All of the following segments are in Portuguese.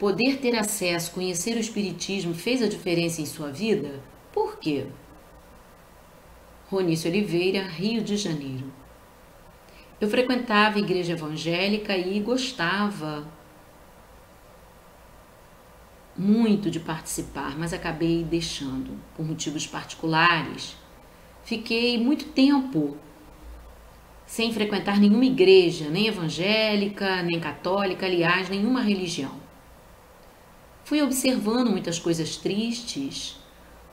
poder ter acesso, conhecer o Espiritismo fez a diferença em sua vida? Por quê? Ronice Oliveira, Rio de Janeiro. Eu frequentava a igreja evangélica e gostava muito de participar, mas acabei deixando por motivos particulares. Fiquei muito tempo sem frequentar nenhuma igreja, nem evangélica, nem católica, aliás, nenhuma religião. Fui observando muitas coisas tristes,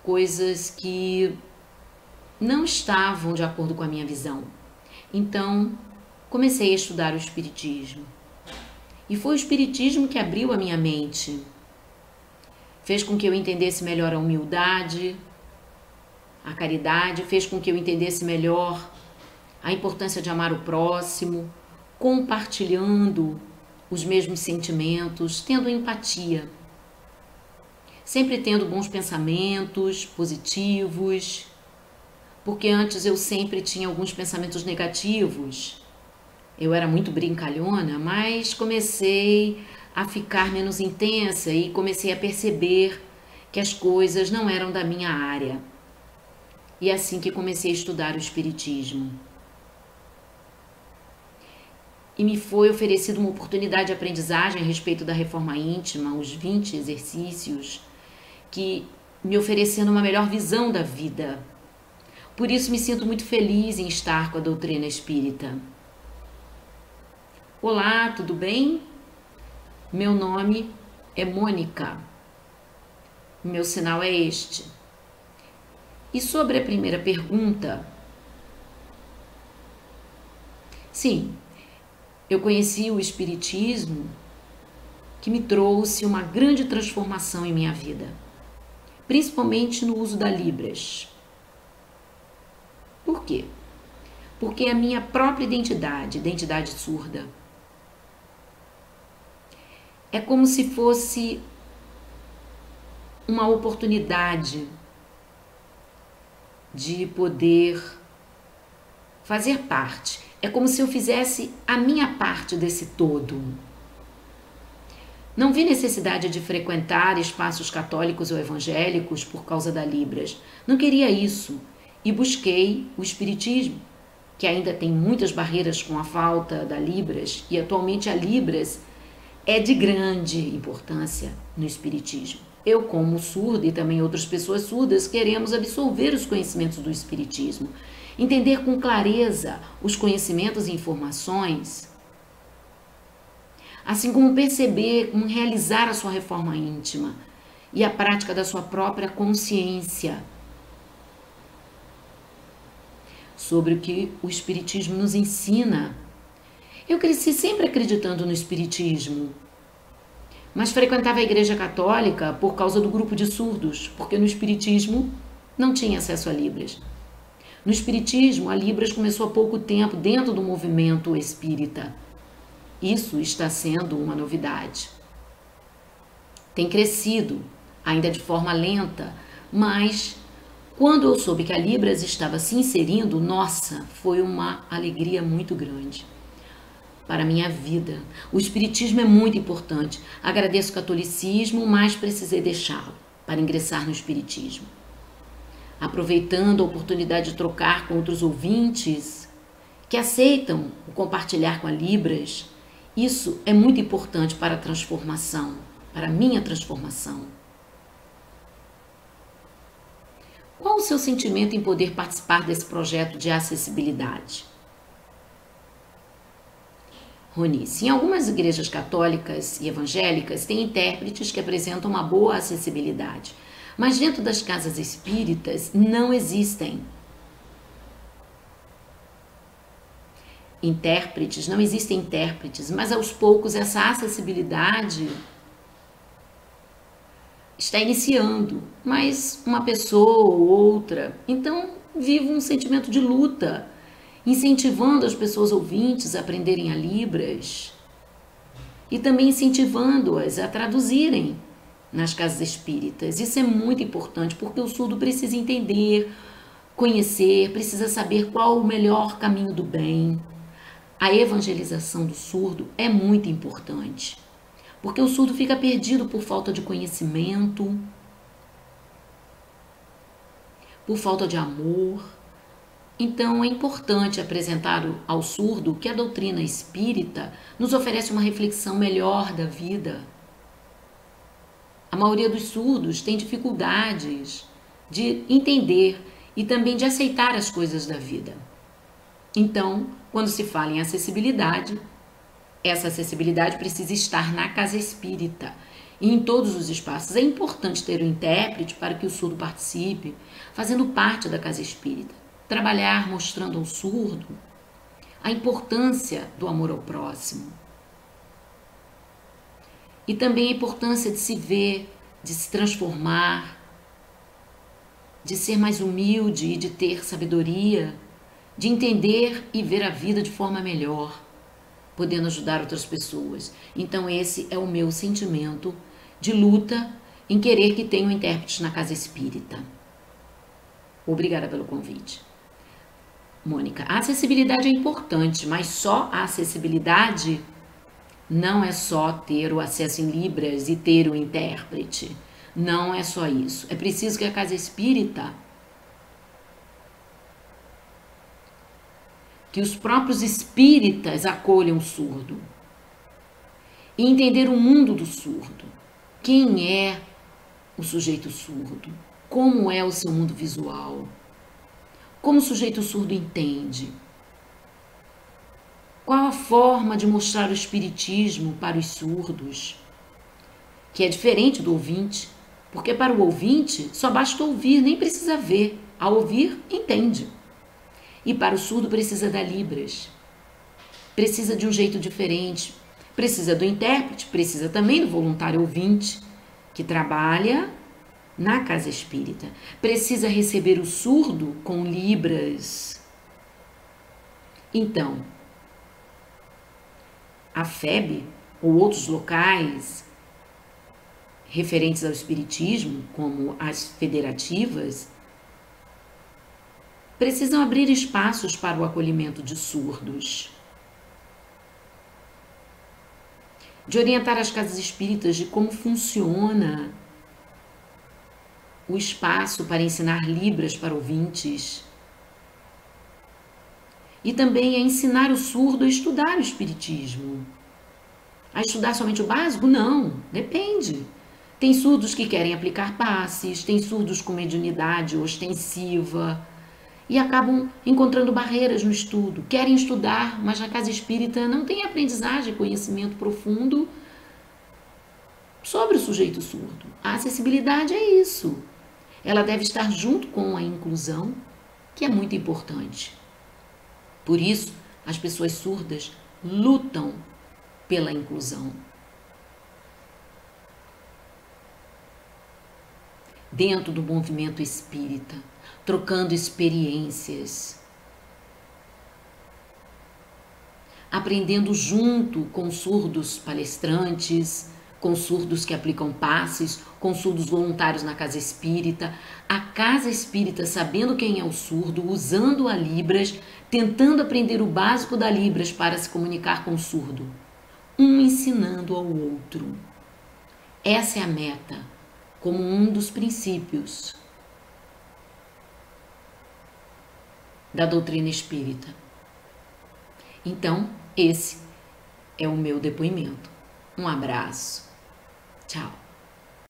coisas que não estavam de acordo com a minha visão. Então, comecei a estudar o Espiritismo. E foi o Espiritismo que abriu a minha mente. Fez com que eu entendesse melhor a humildade, a caridade, fez com que eu entendesse melhor a importância de amar o próximo, compartilhando os mesmos sentimentos, tendo empatia. Sempre tendo bons pensamentos, positivos, porque antes eu sempre tinha alguns pensamentos negativos. Eu era muito brincalhona, mas comecei a ficar menos intensa e comecei a perceber que as coisas não eram da minha área. E é assim que comecei a estudar o Espiritismo. E me foi oferecida uma oportunidade de aprendizagem a respeito da reforma íntima, os 20 exercícios, que me oferecendo uma melhor visão da vida. Por isso me sinto muito feliz em estar com a doutrina espírita. Olá, tudo bem? Meu nome é Mônica. Meu sinal é este. E sobre a primeira pergunta, sim, eu conheci o Espiritismo que me trouxe uma grande transformação em minha vida, principalmente no uso da Libras. Por quê? Porque a minha própria identidade surda, é como se fosse uma oportunidade de poder fazer parte. É como se eu fizesse a minha parte desse todo. Não vi necessidade de frequentar espaços católicos ou evangélicos por causa da Libras. Não queria isso. E busquei o Espiritismo, que ainda tem muitas barreiras com a falta da Libras. E atualmente a Libras é de grande importância no Espiritismo. Eu, como surda, e também outras pessoas surdas, queremos absorver os conhecimentos do Espiritismo, entender com clareza os conhecimentos e informações, assim como perceber, como realizar a sua reforma íntima e a prática da sua própria consciência sobre o que o Espiritismo nos ensina. Eu cresci sempre acreditando no Espiritismo, mas frequentava a Igreja Católica por causa do grupo de surdos, porque no Espiritismo não tinha acesso a Libras. No Espiritismo, a Libras começou há pouco tempo dentro do movimento espírita. Isso está sendo uma novidade. Tem crescido, ainda de forma lenta, mas quando eu soube que a Libras estava se inserindo, nossa, foi uma alegria muito grande para a minha vida. O Espiritismo é muito importante. Agradeço o catolicismo, mas precisei deixá-lo para ingressar no Espiritismo. Aproveitando a oportunidade de trocar com outros ouvintes que aceitam o compartilhar com a Libras, isso é muito importante para a transformação, para a minha transformação. Qual o seu sentimento em poder participar desse projeto de acessibilidade? Ronice, em algumas igrejas católicas e evangélicas tem intérpretes que apresentam uma boa acessibilidade, mas dentro das casas espíritas não existem intérpretes, mas aos poucos essa acessibilidade está iniciando, mas uma pessoa ou outra, então vivo um sentimento de luta, incentivando as pessoas ouvintes a aprenderem a Libras e também incentivando-as a traduzirem nas casas espíritas. Isso é muito importante, porque o surdo precisa entender, conhecer, precisa saber qual o melhor caminho do bem. A evangelização do surdo é muito importante, porque o surdo fica perdido por falta de conhecimento, por falta de amor. Então é importante apresentar ao surdo que a doutrina espírita nos oferece uma reflexão melhor da vida. A maioria dos surdos tem dificuldades de entender e também de aceitar as coisas da vida. Então, quando se fala em acessibilidade, essa acessibilidade precisa estar na casa espírita e em todos os espaços. É importante ter um intérprete para que o surdo participe, fazendo parte da casa espírita. Trabalhar mostrando ao surdo a importância do amor ao próximo. E também a importância de se ver, de se transformar, de ser mais humilde e de ter sabedoria, de entender e ver a vida de forma melhor, podendo ajudar outras pessoas. Então esse é o meu sentimento de luta em querer que tenham intérpretes na casa espírita. Obrigada pelo convite. Mônica, a acessibilidade é importante, mas só a acessibilidade não é só ter o acesso em Libras e ter o intérprete. Não é só isso. É preciso que a casa espírita, que os próprios espíritas acolham o surdo e entender o mundo do surdo. Quem é o sujeito surdo? Como é o seu mundo visual? Como o sujeito surdo entende? Qual a forma de mostrar o espiritismo para os surdos? Que é diferente do ouvinte, porque para o ouvinte só basta ouvir, nem precisa ver. Ao ouvir, entende. E para o surdo precisa da Libras. Precisa de um jeito diferente. Precisa do intérprete, precisa também do voluntário ouvinte, que trabalha na casa espírita. Precisa receber o surdo com Libras. Então, a FEB ou outros locais referentes ao espiritismo, como as federativas, precisam abrir espaços para o acolhimento de surdos, de orientar as casas espíritas de como funciona o espaço para ensinar Libras para ouvintes e também a ensinar o surdo a estudar o espiritismo. A estudar somente o básico? Não, depende. Tem surdos que querem aplicar passes, tem surdos com mediunidade ostensiva e acabam encontrando barreiras no estudo. Querem estudar, mas na casa espírita não tem aprendizagem, conhecimento profundo sobre o sujeito surdo. A acessibilidade é isso. Ela deve estar junto com a inclusão, que é muito importante. Por isso, as pessoas surdas lutam pela inclusão. Dentro do movimento espírita, trocando experiências, aprendendo junto com surdos palestrantes, com surdos que aplicam passes, com surdos voluntários na casa espírita, a casa espírita sabendo quem é o surdo, usando a Libras, tentando aprender o básico da Libras para se comunicar com o surdo, um ensinando ao outro. Essa é a meta, como um dos princípios da doutrina espírita. Então, esse é o meu depoimento. Um abraço. Tchau.